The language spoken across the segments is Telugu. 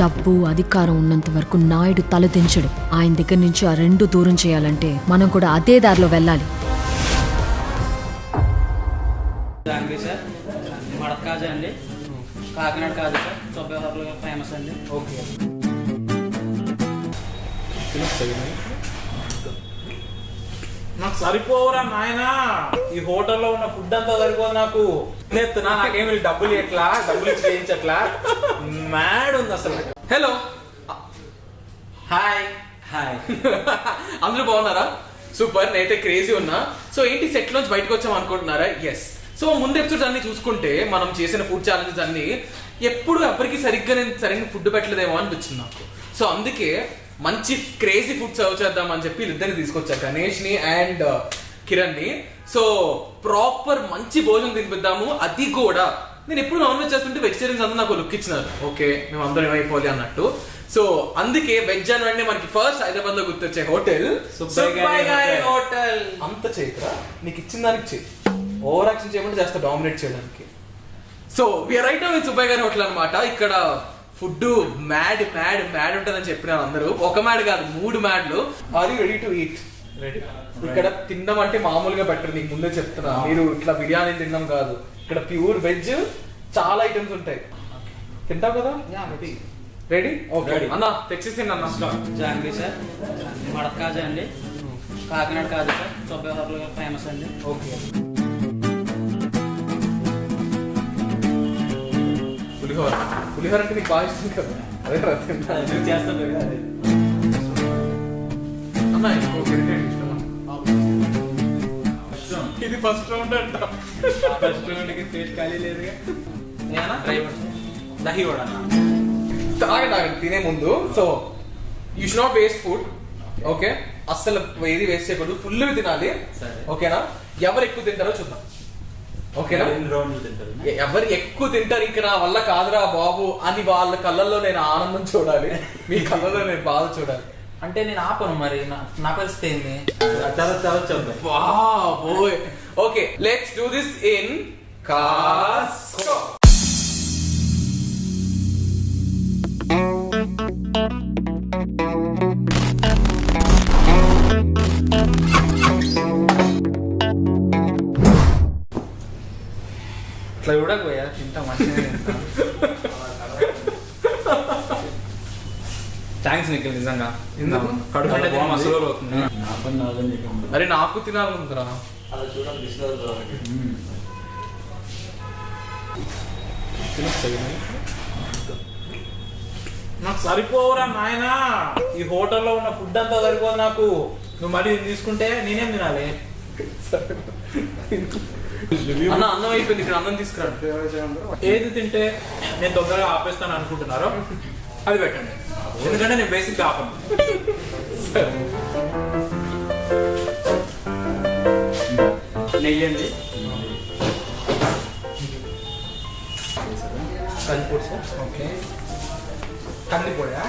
డబ్బు అధికారం ఉన్నంత వరకు నాయుడు తలదించడు. ఆయన దగ్గర నుంచి ఆ రెండు దూరం చేయాలంటే మనం కూడా అదే దారిలో వెళ్ళాలి. సార్ మడత కాజా అండి, కాకినాడ కాజా సార్, సుబ్బయ్య ఫేమస్ అండి. ఓకే నాకు సరిపోవురా నాయనా, ఈ హోటల్లో ఉన్న ఫుడ్ అంతా సరిపోదు నాకు. నేస్తున్నా నాకేమి డబ్బులు చేయించట్లా, మ్యాడ్ ఉంది అసలు. హలో హాయ్ హాయ్ అందరూ బాగున్నారా? సూపర్, నేనైతే క్రేజీ ఉన్నా. సో ఏంటి సెట్ నుంచి బయటకు వచ్చాం అనుకుంటున్నారా? ఎస్. సో ముందు ఎపిసోడ్స్ అన్ని చూసుకుంటే మనం చేసిన ఫుడ్ ఛాలెంజెస్ అన్ని ఎప్పుడు ఎవరికి సరైన ఫుడ్ పెట్టలేదేమో అనిపించింది నాకు. సో అందుకే మంచి క్రేజీ ఫుడ్ సర్వ్ చేద్దాం అని చెప్పి ఇద్దరిని తీసుకొచ్చారు, గణేష్ని అండ్ కిరణ్ని. సో ప్రాపర్ మంచి భోజనం తినిపిద్దాము. అది కూడా నేను ఎప్పుడు నాన్ వెజ్ చేస్తుంటే వెజిటేరియన్స్ అందరూ నాకు లుక్ ఇచ్చినారు, ఓకే మేము అందరం ఏమైపోవాలి అన్నట్టు. సో అందుకే వెజ్ అని అంటే మనకి ఫస్ట్ హైదరాబాద్ లో గుర్తొచ్చే హోటల్ సుబ్బయ్య హోటల్. అంత చేయకురా, నీకు ఇచ్చిన దానికి చేయి, ఓవర్ యాక్షన్ చేయమంటే చేస్తా డామినేట్ చేయడానికి. So we are right now in Subbaiah hotel అనమాట. ఇక్కడ ఫుడ్ మ్యాడ్ మ్యాడ్ మ్యాడ్ ఉంటుందని చెప్పినారు అందరూ. ఒక మ్యాడ్ కాదు, 3 మ్యాడ్లు. Are you ready to eat? Ready. ఇక్కడ తినడం అంటే మామూలుగా బెటర్, నీకు ముందే చెప్తున్నా. మీరు ఇట్లా బిర్యానీ తినడం కాదు, ఇక్కడ ప్యూర్ వెజ్ చాలా ఐటమ్స్ ఉంటాయి. తింటావు కదా? రెడీ? ఓకే అన్న తెచ్చేసింది అన్న. జాంగ్రీ సార్, మడత కాజా అండి, కాకినాడ కాజా సార్, సుబ్బయ్య ఫేమస్ అండి. ఓకే. పులిహోర అంటే నీకు బాగా ఇష్టం కదా, అదే చేస్తాను అన్న. ఇది ఫస్ట్ రౌండ్ అంట. ఫస్ట్ రౌండ్ కి టేస్ట్ ఖాళీ లేదుగా. దహి కూడా తాగండి తినే ముందు. So you should not waste food, okay? అస్సలు ఏది వేస్ట్ చేయకూడదు, ఫుల్ తినాలి, ఓకేనా? ఎవరు ఎక్కువ తింటారో చూద్దాం, ఓకేనా? ఎవరు ఎక్కువ తింటారు ఇంకా నా వల్ల కాదురా బాబు అని వాళ్ళ కళ్ళల్లో నేను ఆనందం చూడాలి, మీ కళ్ళల్లో నేను బాధ చూడాలి. అంటే నేను ఆపను, మరి నా పరిస్థితి ఏంది? Okay, let's do this in కాస్కో. ఇట్లా చూడకపోయా, తింటా మంచిగా తింటా. థ్యాంక్స్ నిఖిల్, నిజంగా కడుపు మసలు అవుతుంది. అరే నాకు తినాలనుకుంటురా. నాకు సరిపోవురా నాయనా, ఈ హోటల్లో ఉన్న ఫుడ్ అంతా సరిపోదు నాకు. నువ్వు మళ్ళీ తీసుకుంటే నేనేం తినాలి? అన్న అన్నం అయిపోయింది, ఇక్కడ అన్నం తీసుకురా. ఏది తింటే నేను తొందరగా ఆపేస్తాను అనుకుంటున్నారో అది పెట్టండి, ఎందుకంటే నేను బేసిక్ ఆపను. నెయ్యండి, కందిపొడి సార్. ఓకే, కందిపొడా?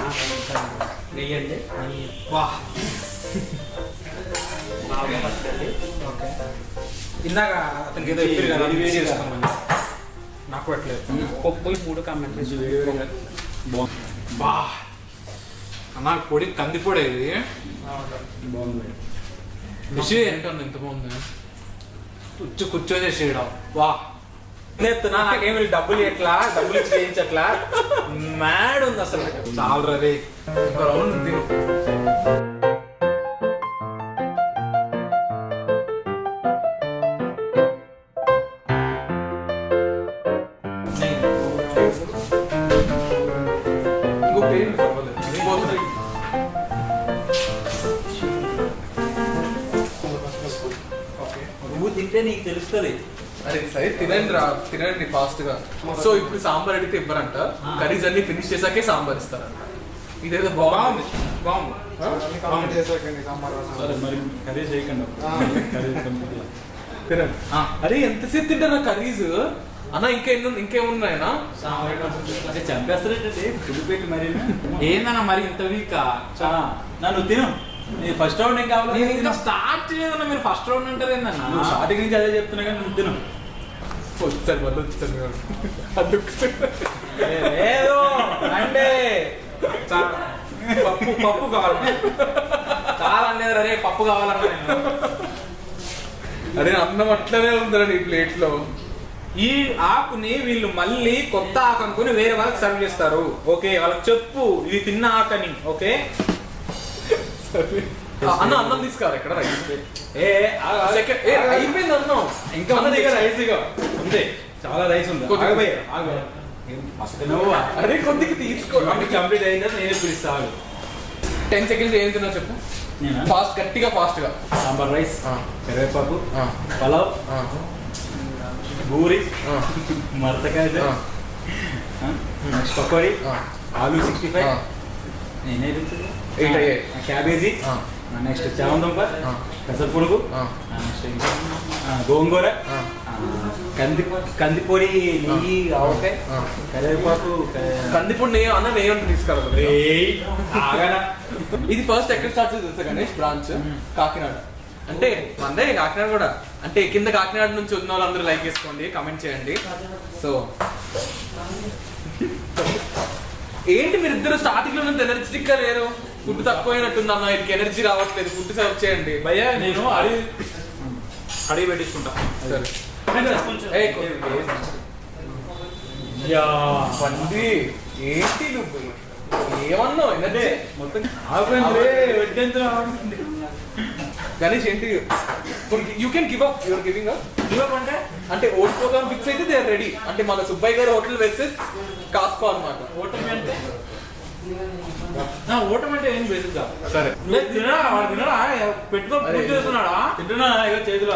నెయ్యండి, వా బాగా పచ్చడి. ఓకే, ఇందాక అతనికి ఏదో చెప్పారు కదా వేడి చేసుకోమని, నాకు పెట్టలేదు. పప్పు 3 కమెంట్ బా అన్న, పొడి కందిపొడి ఇది బాగుంది. రుచి ఏంటన్నా ఎంత బాగుంది, కూర్చోసేసేయడం. వా నేస్తున్నా నాకేమి డబ్బులు చేయించట్లా, మ్యాడ్ ఉంది అసలు. చాలా రవి ఇంకో రౌండ్ ఉంది. నువ్వు తింటే నీకు తెలుస్తుంది. అరే సరే తినండి ఫాస్ట్ గా. సో ఇప్పుడు సాంబార్ అడిగితే ఇవ్వరంట, కర్రీస్ అన్ని ఫినిష్ చేసాకే సాంబార్ ఇస్తారంట. ఇదేదో బాగుంది. అరే ఎంతసేపు తింటారా కర్రీస్ అన్న? ఇంకేమున్నాయనా? చంపేస్తారేంటండి ఫుడ్ పెట్టి మరి. ఏందన్నా మరి ఇంత వీక్? నన్ను తిను, ఫస్ట్ రౌండ్ ఏం కావాలి? ఇంకా స్టార్ట్ చేయదన్నా, మీరు ఫస్ట్ రౌండ్ అంటారు ఏందన్నా? స్టార్టింగ్ నుంచి అదే చెప్తున్నా కానీ నువ్వు తిను. వచ్చారు మళ్ళీ వచ్చారు. లేదు అంటే పప్పు పప్పు కావాలి. చాలా అనేది అరే పప్పు కావాలన్నా నేను. అరే అన్నం అట్లనే ఉందిరా నీ ప్లేట్ లో. ఈ ఆకుని వీళ్ళు మళ్ళీ కొత్త ఆకు అనుకుని వేరే వాళ్ళకి సర్వ్ చేస్తారు. ఓకే, వాళ్ళకి చెప్పు ఇది తిన్న ఆకని. ఓకే, అన్న అన్నం తీసుకురా ఇక్కడ రైస్. సెకండ్ అయిపోయింది అన్నం. ఇంకా అన్న దగ్గర రైస్ రైస్ అంతే, చాలా రైస్ ఉంది. కొద్దిగా- ఆగు భయ్యా, ఆగు. అరే కొద్దిగా తీసుకో. కంప్లీట్ అయిందా నేనే పిలుస్తాను. 10 seconds ఏం తిన్నావు చెప్పు. ఫాస్ట్, గట్టిగా ఫాస్ట్ గా. సాంబార్ రైస్, ఆ. కరివేపాకు, ఆ. పలావ్, ఆ. పూరి, ఆ. మరతకాయ, ఆ. నెక్స్ట్ పకోడీ, ఆ. ఆలు 65, ఆ. ఎయిట్ అయ్యాయి. క్యాబేజీ, ఆ. నెక్స్ట్ చామందుంప, ఆ. పెసరపునుగు, ఆ. నెక్స్ట్ గోంగూర, ఆ. కందిపొడి, నెయ్యి, ఆవకాయ, ఆ. కరివేపాకు. కందిపొడి నెయ్యి అన్న నెయ్యి అంటే తీసుకురా. ఆగనా. ఇది ఫస్ట్ ఎక్కడ స్టార్ట్ చేసి తెలుసా గణేష్? బ్రాంచ్ కాకినాడ. అంటే మందే కాకినాడ కూడా. అంటే కింద కాకినాడ నుంచి ఉన్న వాళ్ళందరూ లైక్ చేసుకోండి, కమెంట్ చేయండి. సో ఏంటి మీరు ఇద్దరు స్టార్టింగ్ లో నుంచి ఎనర్జెటిక్ గా లేరు? ఫుడ్ తక్కువైనట్టుంది అన్న, వీటికి ఎనర్జీ రావట్లేదు, ఫుడ్ సర్వ్ చేయండి. భయ్యా నేను అడిగి పెట్టించుకుంటా. సరే. ఏయ్, పంది ఏంటి నువ్వు ఏమన్నావు? ఎనర్జీ మొత్తం ఆగిపోయింది. గణేష్ ఏంటి? You can give up. Your giving up అంటే ఓడిపోగానే ఫిక్స్ అయితే దే ఆర్ రెడీ. అంటే మన సుబ్బయ్య గారు హోటల్ వెర్సెస్ కాస్కో అన్నమాట. ఓటమి అంటే ఓటమి అంటే ఏం బేసిక్ గా సరే తినడా పెట్టుకో పూజ చేస్తున్నాడా? తింటున్నా చేతిలో